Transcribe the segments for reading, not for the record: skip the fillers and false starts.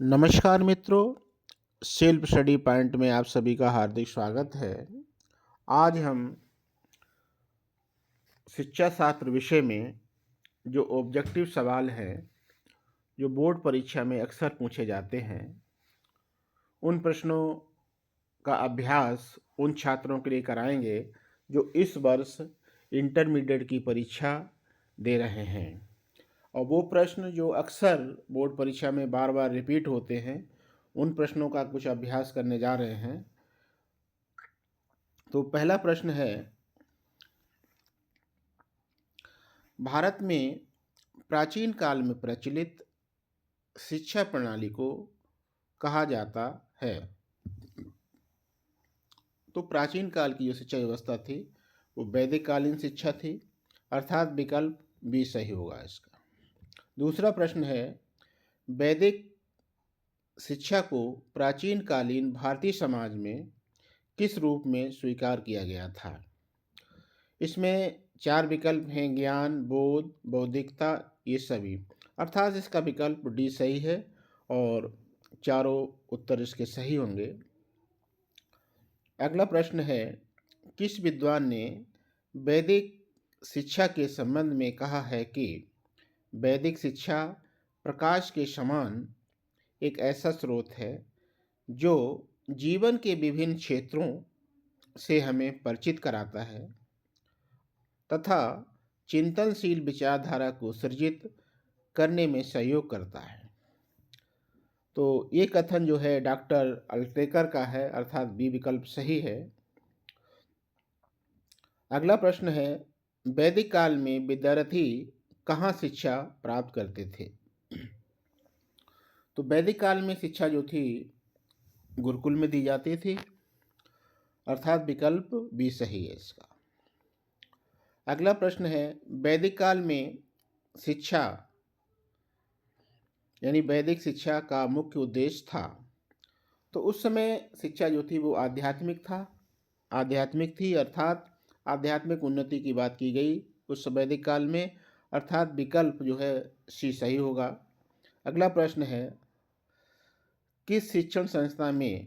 नमस्कार मित्रों, self study point में आप सभी का हार्दिक स्वागत है। आज हम शिक्षा शास्त्र विषय में जो ऑब्जेक्टिव सवाल हैं, जो बोर्ड परीक्षा में अक्सर पूछे जाते हैं, उन प्रश्नों का अभ्यास उन छात्रों के लिए कराएंगे जो इस वर्ष इंटरमीडिएट की परीक्षा दे रहे हैं। और वो प्रश्न जो अक्सर बोर्ड परीक्षा में बार बार रिपीट होते हैं, उन प्रश्नों का कुछ अभ्यास करने जा रहे हैं। तो पहला प्रश्न है, भारत में प्राचीन काल में प्रचलित शिक्षा प्रणाली को कहा जाता है। तो प्राचीन काल की जो शिक्षा व्यवस्था थी वो वैदिक कालीन शिक्षा थी, अर्थात विकल्प बी सही होगा इसका। दूसरा प्रश्न है, वैदिक शिक्षा को प्राचीन कालीन भारतीय समाज में किस रूप में स्वीकार किया गया था। इसमें चार विकल्प हैं, ज्ञान, बोध, बौद्धिकता, ये सभी, अर्थात इसका विकल्प डी सही है और चारों उत्तर इसके सही होंगे। अगला प्रश्न है, किस विद्वान ने वैदिक शिक्षा के संबंध में कहा है कि वैदिक शिक्षा प्रकाश के समान एक ऐसा स्रोत है जो जीवन के विभिन्न क्षेत्रों से हमें परिचित कराता है तथा चिंतनशील विचारधारा को सृजित करने में सहयोग करता है। तो ये कथन जो है डॉक्टर अल्टेकर का है, अर्थात बी विकल्प सही है। अगला प्रश्न है, वैदिक काल में विद्यार्थी कहाँ शिक्षा प्राप्त करते थे। तो वैदिक काल में शिक्षा जो थी गुरुकुल में दी जाती थी, अर्थात विकल्प बी सही है इसका। अगला प्रश्न है, वैदिक काल में शिक्षा यानी वैदिक शिक्षा का मुख्य उद्देश्य था। तो उस समय शिक्षा जो थी वो आध्यात्मिक थी, अर्थात आध्यात्मिक उन्नति की बात की गई उस वैदिक काल में, अर्थात विकल्प जो है सी सही होगा। अगला प्रश्न है, किस शिक्षण संस्था में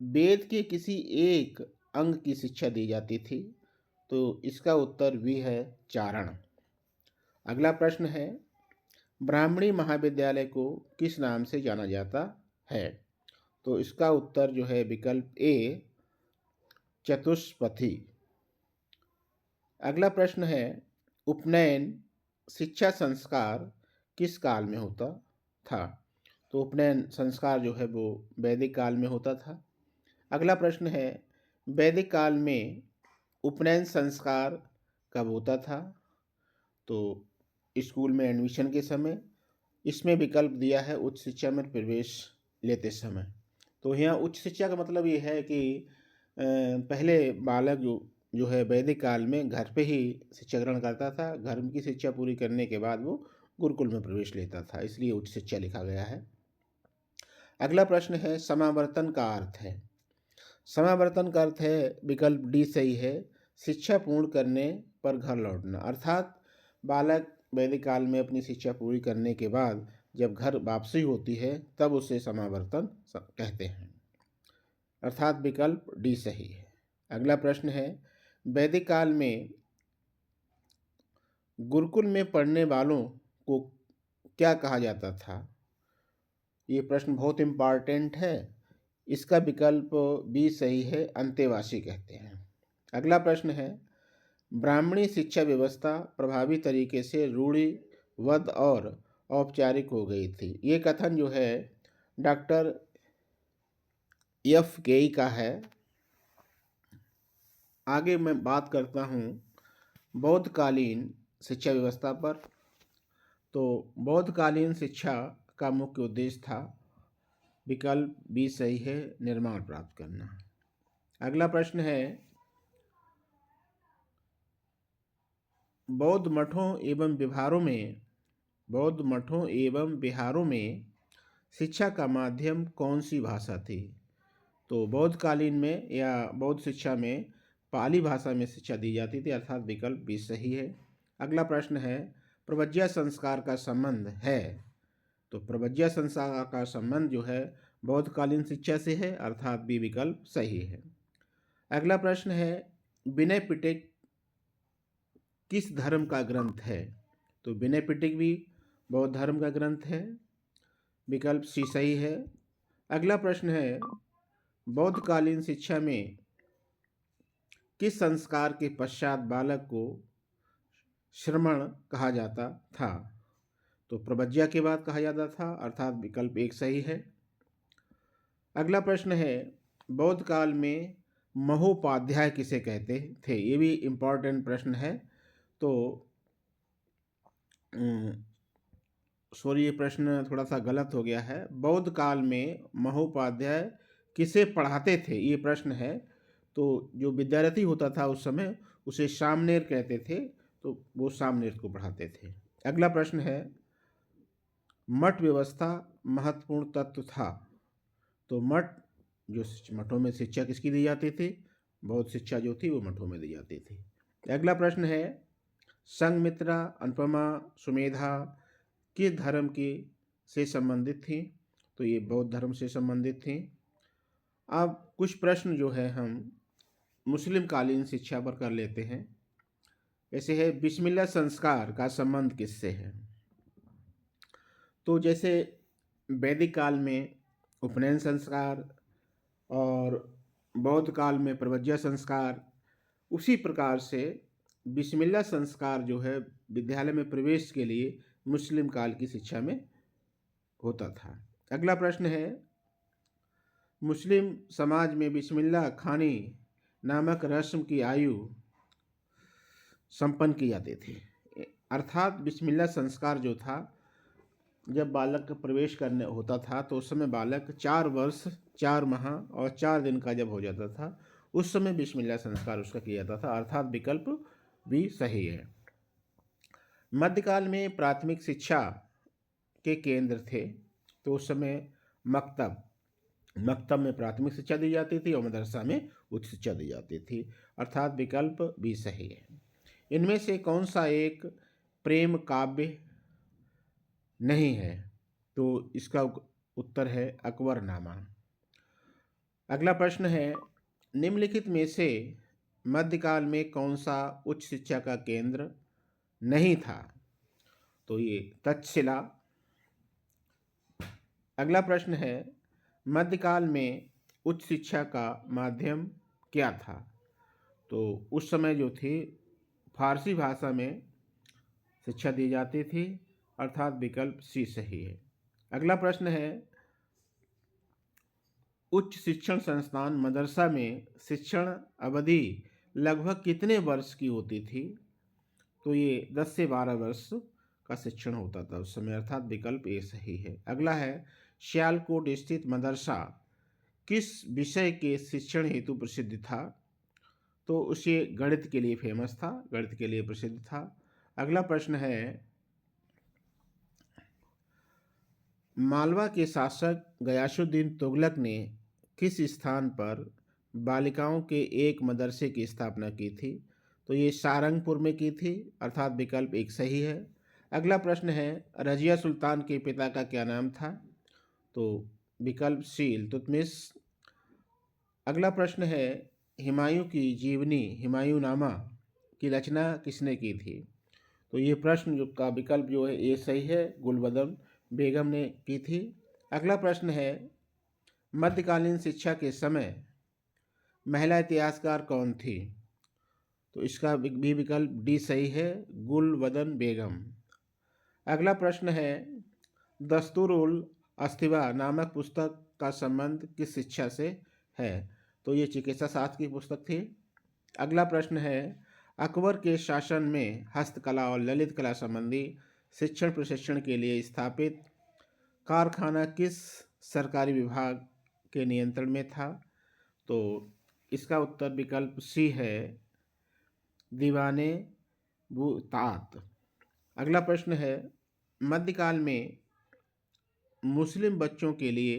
वेद के किसी एक अंग की शिक्षा दी जाती थी। तो इसका उत्तर भी है चारण। अगला प्रश्न है, ब्राह्मणी महाविद्यालय को किस नाम से जाना जाता है। तो इसका उत्तर जो है विकल्प ए चतुष्पथी। अगला प्रश्न है, उपनयन शिक्षा संस्कार किस काल में होता था। तो उपनयन संस्कार जो है वो वैदिक काल में होता था। अगला प्रश्न है, वैदिक काल में उपनयन संस्कार कब होता था। तो स्कूल में एडमिशन के समय। इसमें विकल्प दिया है उच्च शिक्षा में प्रवेश लेते समय। तो यहाँ उच्च शिक्षा का मतलब ये है कि पहले बालक जो है वैदिक काल में घर पे ही शिक्षा ग्रहण करता था, घर की शिक्षा पूरी करने के बाद वो गुरुकुल में प्रवेश लेता था, इसलिए उच्च शिक्षा लिखा गया है। अगला प्रश्न है, समावर्तन का अर्थ है। समावर्तन का अर्थ है विकल्प डी सही है, शिक्षा पूर्ण करने पर घर लौटना, अर्थात बालक वैदिक काल में अपनी शिक्षा पूरी करने के बाद जब घर वापसी होती है तब उसे समावर्तन कहते हैं, अर्थात विकल्प डी सही है। अगला प्रश्न है, वैदिक काल में गुरुकुल में पढ़ने वालों को क्या कहा जाता था। ये प्रश्न बहुत इम्पॉर्टेंट है। इसका विकल्प बी सही है, अंतेवासी कहते हैं। अगला प्रश्न है, ब्राह्मणी शिक्षा व्यवस्था प्रभावी तरीके से रूढ़िबद्ध और औपचारिक हो गई थी। ये कथन जो है डॉक्टर एफ केई का है। आगे मैं बात करता हूँ बौद्धकालीन शिक्षा व्यवस्था पर। तो बौद्धकालीन शिक्षा का मुख्य उद्देश्य था, विकल्प बी सही है, निर्माण प्राप्त करना। अगला प्रश्न है, बौद्ध मठों एवं विहारों में शिक्षा का माध्यम कौन सी भाषा थी। तो बौद्धकालीन में या बौद्ध शिक्षा में पाली भाषा में शिक्षा दी जाती थी, अर्थात विकल्प भी सही है। अगला प्रश्न है, प्रव्रज्या संस्कार का संबंध है तो प्रव्रज्य संस्कार का संबंध जो है बौद्धकालीन शिक्षा से है, अर्थात बी विकल्प सही है। अगला प्रश्न है, विनय पिटक किस धर्म का ग्रंथ है? तो विनय पिटक भी बौद्ध धर्म का ग्रंथ है, विकल्प सी सही है। अगला प्रश्न है, बौद्धकालीन शिक्षा में किस संस्कार के पश्चात बालक को श्रमण कहा जाता था? तो प्रव्रज्य के बाद कहा जाता था, अर्थात विकल्प एक सही है। अगला प्रश्न है, बौद्ध काल में महोपाध्याय किसे कहते थे? ये भी इम्पोर्टेंट प्रश्न है। तो सॉरी, ये प्रश्न थोड़ा सा गलत हो गया है। बौद्ध काल में महोपाध्याय किसे पढ़ाते थे, ये प्रश्न है। तो जो विद्यार्थी होता था उस समय उसे सामनेर कहते थे, तो वो सामनेर को पढ़ाते थे। अगला प्रश्न है, मठ व्यवस्था महत्वपूर्ण तत्व था? तो मठों में शिक्षा किसकी दी जाती थी? बौद्ध शिक्षा जो थी वो मठों में दी जाती थी। अगला प्रश्न है, संघमित्रा, अनुपमा, सुमेधा किस धर्म की से संबंधित थी? तो ये बौद्ध धर्म से संबंधित थी। अब कुछ प्रश्न जो है हम मुस्लिम कालीन शिक्षा पर कर लेते हैं। ऐसे है, बिस्मिल्लाह संस्कार का संबंध किससे है? तो जैसे वैदिक काल में उपनयन संस्कार और बौद्ध काल में प्रव्रज्य संस्कार, उसी प्रकार से बिस्मिल्लाह संस्कार जो है विद्यालय में प्रवेश के लिए मुस्लिम काल की शिक्षा में होता था। अगला प्रश्न है, मुस्लिम समाज में बिस्मिल्लाह खानी नामक रस्म की आयु संपन्न की जाती थी, अर्थात बिस्मिल्लाह संस्कार जो था, जब बालक का प्रवेश करने होता था तो उस समय बालक 4 वर्ष 4 माह और 4 दिन का जब हो जाता था, उस समय बिस्मिल्लाह संस्कार उसका किया जाता था, अर्थात विकल्प भी सही है। मध्यकाल में प्राथमिक शिक्षा के केंद्र थे, तो उस समय मकतब में प्राथमिक शिक्षा दी जाती थी और मदरसा में उच्च शिक्षा दी जाती थी, अर्थात विकल्प भी सही है। इनमें से कौन सा एक प्रेम काव्य नहीं है? तो इसका उत्तर है अकबरनामा। अगला प्रश्न है, निम्नलिखित में से मध्यकाल में कौन सा उच्च शिक्षा का केंद्र नहीं था? तो ये तक्षशिला। अगला प्रश्न है, मध्यकाल में उच्च शिक्षा का माध्यम क्या था? तो उस समय जो थी फारसी भाषा में शिक्षा दी जाती थी, अर्थात विकल्प सी सही है। अगला प्रश्न है, उच्च शिक्षण संस्थान मदरसा में शिक्षण अवधि लगभग कितने वर्ष की होती थी? तो ये 10 से 12 वर्ष का शिक्षण होता था उस समय, अर्थात विकल्प ए सही है। अगला है, सियालकोट स्थित मदरसा किस विषय के शिक्षण हेतु प्रसिद्ध था? तो उसे गणित के लिए फेमस था, गणित के लिए प्रसिद्ध था। अगला प्रश्न है, मालवा के शासक गयासुद्दीन तुगलक ने किस स्थान पर बालिकाओं के एक मदरसे की स्थापना की थी? तो ये सारंगपुर में की थी, अर्थात विकल्प एक सही है। अगला प्रश्न है, रजिया सुल्तान के पिता का क्या नाम था? तो विकल्प सी इल्तुतमिश। अगला प्रश्न है, हुमायूं की जीवनी हुमायूंनामा की रचना किसने की थी? तो ये प्रश्न जो का विकल्प जो है ये सही है, गुलबदन बेगम ने की थी। अगला प्रश्न है, मध्यकालीन शिक्षा के समय महिला इतिहासकार कौन थी? तो इसका भी विकल्प डी सही है, गुलबदन बेगम। अगला प्रश्न है, दस्तूरुल अस्तिबा नामक पुस्तक का संबंध किस शिक्षा से है? तो ये चिकित्सा शास्त्र की पुस्तक थी। अगला प्रश्न है, अकबर के शासन में हस्तकला और ललित कला संबंधी शिक्षण प्रशिक्षण के लिए स्थापित कारखाना किस सरकारी विभाग के नियंत्रण में था? तो इसका उत्तर विकल्प सी है, दीवाने बुतात। अगला प्रश्न है, मध्यकाल में मुस्लिम बच्चों के लिए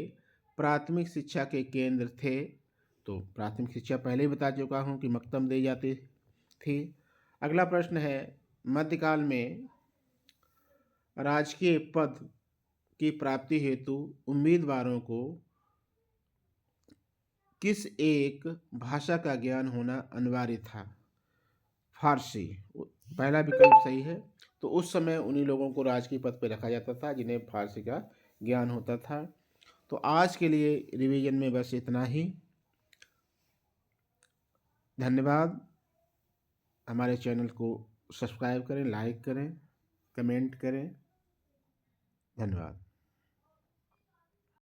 प्राथमिक शिक्षा के केंद्र थे? तो प्राथमिक शिक्षा पहले ही बता चुका हूँ कि मकतब दी जाती थी। अगला प्रश्न है, मध्यकाल में राजकीय पद की प्राप्ति हेतु उम्मीदवारों को किस एक भाषा का ज्ञान होना अनिवार्य था? फारसी। पहला विकल्प सही है। तो उस समय उन्हीं लोगों को राजकीय पद पर रखा जाता था जिन्हें फारसी का ज्ञान होता था। तो आज के लिए रिवीजन में बस इतना ही। धन्यवाद। हमारे चैनल को सब्सक्राइब करें, लाइक करें, कमेंट करें। धन्यवाद।